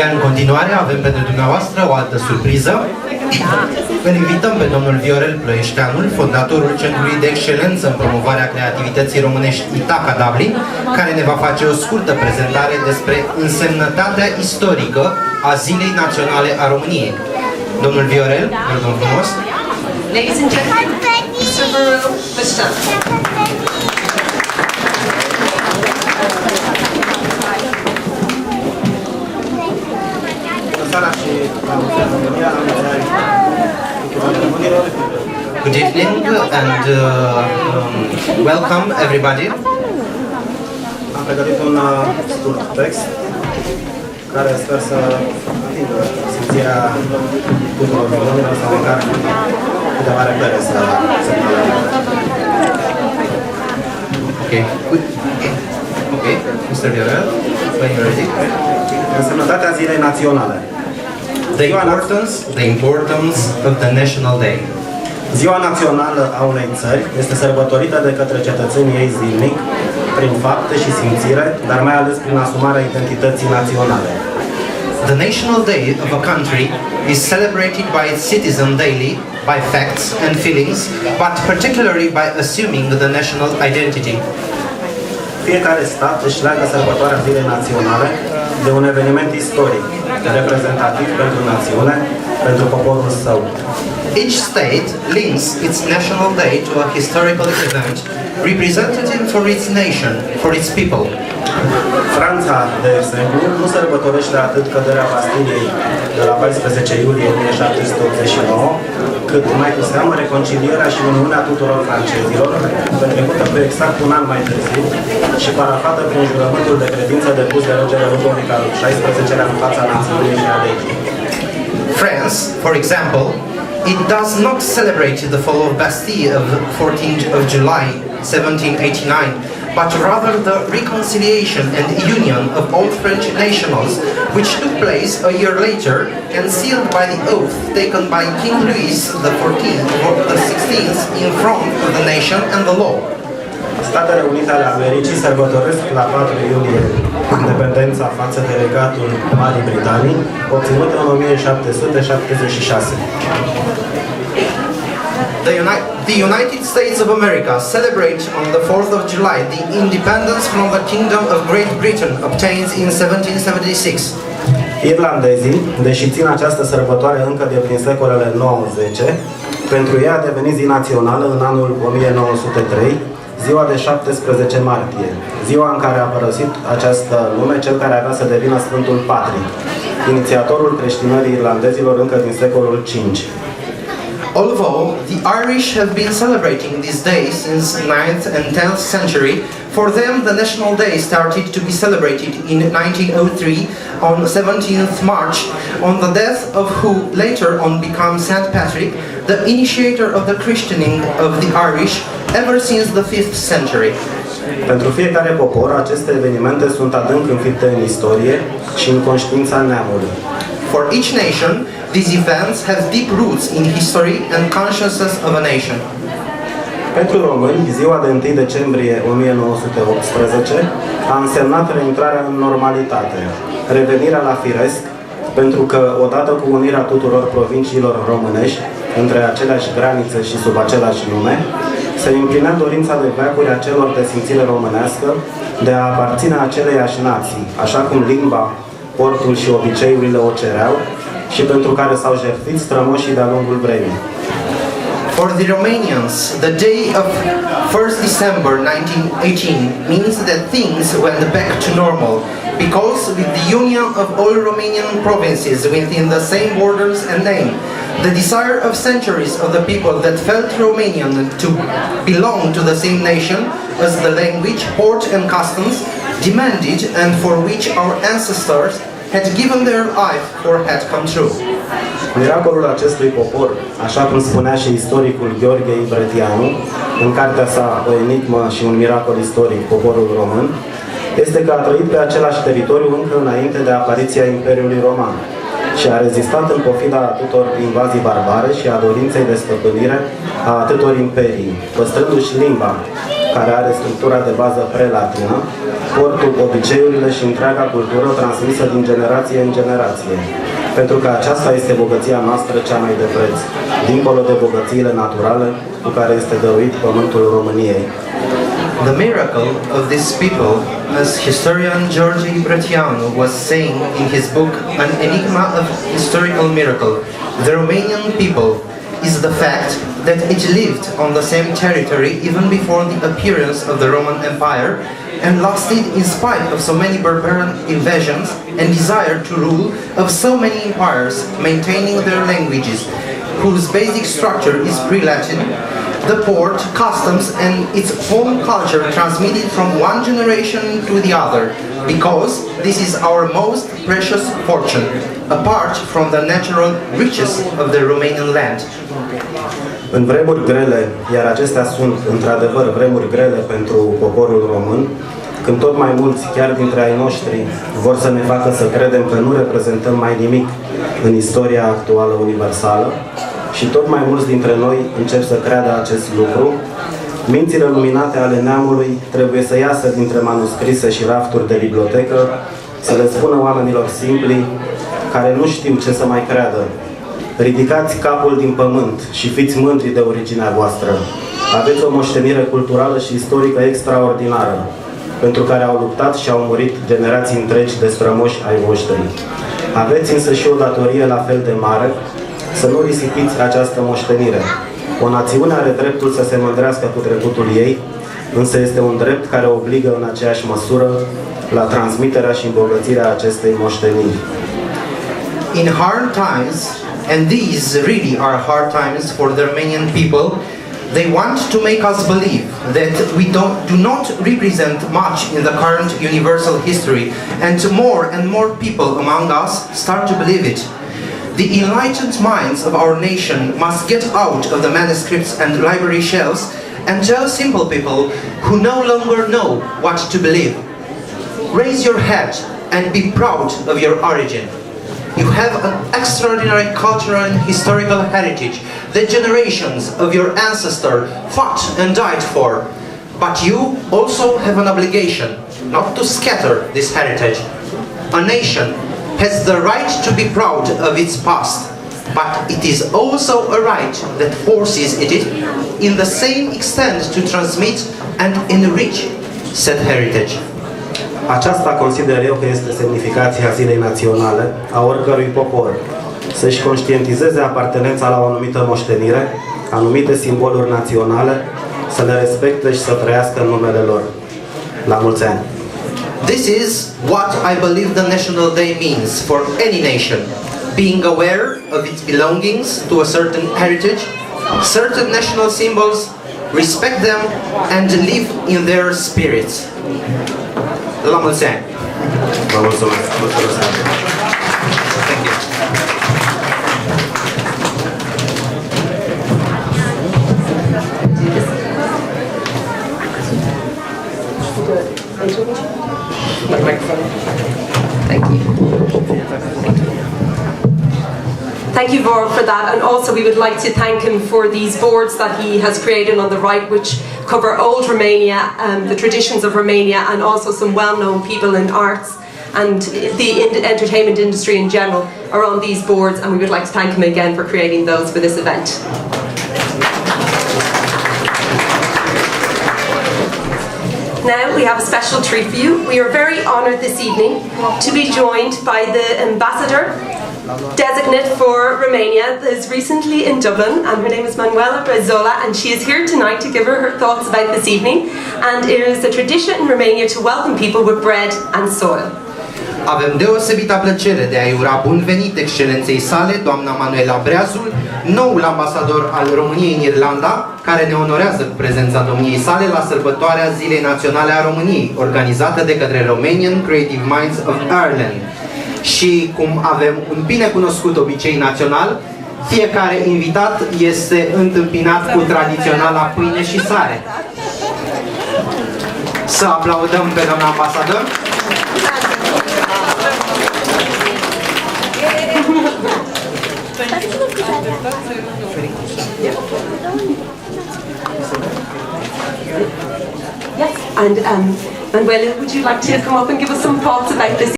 Iar în continuare avem pentru dumneavoastră o altă surpriză. Îl invităm pe domnul Viorel Ploieșteanul, fondatorul Centrului de Excelență în promovarea creativității românești Itaca Dublin, care ne va face o scurtă prezentare despre însemnătatea istorică a Zilei Naționale a României. Domnul Viorel, vă rog frumos. Ladies and gentlemen, Good evening and welcome everybody. Am pregătit un scurt text care sper să atingă simțirea tuturor românilor sau măcar câteva repere să Okay, good. Okay, Mr. Viorel, when you're ready. Însemnătatea Zilei Naționale. The importance of the National Day. Ziua națională a unei țări este sărbătorită de către cetățenii ei zilnic, prin fapte și simțire, dar mai ales prin asumarea identității naționale. The National Day of a country is celebrated by its citizens daily, by facts and feelings, but particularly by assuming the national identity. Fiecare stat își leagă sărbătoarea Zilei Naționale de un eveniment istoric, reprezentativ pentru națiune, pentru poporul său. Each state links its National Day to a historical event representative for its nation, for its people. Franța, de exemplu, nu sărbătorește atât căderea Bastiliei de la 14 iulie 1789, cât mai cu seamă reconcilierea și uniunea tuturor francezilor, petrecută cu exact un an mai târziu și parafată prin jurământul de credință depus de regele Ludovic al XVI-lea în fața națiunii și a legii. France, for example, it does not celebrate the fall of Bastille of 14th of July 1789, but rather the reconciliation and union of all French nationals, which took place a year later and sealed by the oath taken by King Louis XVI in front of the nation and the law. Statele Unite ale Americii sărbătoresc la 4 iulie independența față de regatul Marii Britanii, obținută în 1776. The United States of America celebrate on the 4th of July the independence from the Kingdom of Great Britain obtained in 1776. Irlandezii, deși țin această sărbătoare încă de prin secolele 9-10, pentru ei a devenit zi națională în anul 1903, ziua de 17 martie, ziua în care a părăsit această lume cel care avea să devină Sfântul Patrick, inițiatorul creștinării irlandezilor încă din secolul V. Although the Irish have been celebrating this day since 9th and 10th century, for them the National Day started to be celebrated in 1903 on 17th March, on the death of who later on became Saint Patrick, the initiator of the christening of the Irish ever since the 5th century. Pentru fiecare popor, aceste evenimente sunt adânc înfipte în istorie și în conștiința neamului. For each nation, these events have deep roots in history and consciousness of a nation. Pentru români, ziua de 1 decembrie 1918 a însemnat reintrarea în normalitate, revenirea la firesc, pentru că, odată cu unirea tuturor provinciilor românești între aceleași granițe și sub același nume, se împlinea dorința de veacuri a celor de simțire românească de a aparține aceleiași nații, așa cum limba, portul și obiceiurile o cereau și pentru care s-au jertfit strămoșii de-a lungul vremii. For the Romanians, the day of 1st December 1918 means that things went back to normal, because with the union of all Romanian provinces within the same borders and name, the desire of centuries of the people that felt Romanian to belong to the same nation as the language, port and customs demanded and for which our ancestors had given their life or had come true. Miracolul acestui popor, așa cum spunea și istoricul Gheorghe Ibretianu, în cartea sa O enigmă și un miracol istoric, poporul român, este că a trăit pe același teritoriu încă înainte de apariția Imperiului Roman și a rezistat în pofida atâtor invazii barbare și a dorinței de stăpânire a atâtor imperii, păstrându-și limba, care are structura de bază prelatină, portul, obiceiurile și întreaga cultură transmisă din generație în generație. Pentru că aceasta este bogăția noastră cea mai de preț, dincolo de bogățiile naturale cu care este dăruit pământul României. The miracle of these people, as historian George Brătianu was saying in his book An Enigma of Historical Miracle, the Romanian people is the fact that it lived on the same territory even before the appearance of the Roman Empire and lasted in spite of so many barbarian invasions and desire to rule of so many empires, maintaining their languages, whose basic structure is pre-Latin, the port, customs and its own culture transmitted from one generation to the other, because this is our most precious fortune, apart from the natural riches of the Romanian land. În vremuri grele, iar acestea sunt într-adevăr vremuri grele pentru poporul român, când tot mai mulți, chiar dintre ai noștri, vor să ne facă să credem că nu reprezentăm mai nimic în istoria actuală universală, și tot mai mulți dintre noi încep să creadă acest lucru, mințile luminate ale neamului trebuie să iasă dintre manuscrise și rafturi de bibliotecă, să le spună oamenilor simpli, care nu știu ce să mai creadă. Ridicați capul din pământ și fiți mândri de originea voastră. Aveți o moștenire culturală și istorică extraordinară, pentru care au luptat și au murit generații întregi de strămoși ai voștri. Aveți însă și o datorie la fel de mare, să nu risipiți această moștenire. O națiune are dreptul să se mândrească cu trecutul ei, însă este un drept care obligă în aceeași măsură la transmiterea și îmbogățirea acestei moșteniri. In hard times, and these really are hard times for the Romanian people, they want to make us believe that we do not represent much in the current universal history, and more people among us start to believe it. The enlightened minds of our nation must get out of the manuscripts and library shelves and tell simple people who no longer know what to believe. Raise your head and be proud of your origin. You have an extraordinary cultural and historical heritage that generations of your ancestors fought and died for. But you also have an obligation not to scatter this heritage. A nation has the right to be proud of its past, but it is also a right that forces it in the same extent to transmit and enrich said heritage. Aceasta consider eu că este semnificația Zilei Naționale a oricărui popor. Să-și conștientizeze apartenența la o anumită moștenire, anumite simboluri naționale, să le respecte și să trăiască în numele lor. La mulți ani! This is what I believe the National Day means for any nation. Being aware of its belongings to a certain heritage, certain national symbols, respect them and live in their spirits. La mulți ani! Vă mulțumesc! Thank you. Thank you. Thank you, Vor, for that. And also we would like to thank him for these boards that he has created on the right, which cover old Romania, the traditions of Romania, and also some well-known people in arts and the entertainment industry in general are on these boards, and we would like to thank him again for creating those for this event. Now we have a special treat for you. We are very honoured this evening to be joined by the ambassador designate for Romania that is recently in Dublin, and her name is Manuela Brezola, and she is here tonight to give her thoughts about this evening. And it is a tradition in Romania to welcome people with bread and soil. Avem deosebită plăcere de a-i ura bun venit excelenței sale, doamna Manuela Breazul, noul ambasador al României în Irlanda, care ne onorează cu prezența domniei sale la sărbătoarea Zilei Naționale a României, organizată de către Romanian Creative Minds of Ireland. Și cum avem un bine cunoscut obicei național, fiecare invitat este întâmpinat cu tradiționala pâine și sare. Să aplaudăm pe doamna ambasador. And Manuela, would you like to come up and give us some thoughts about this?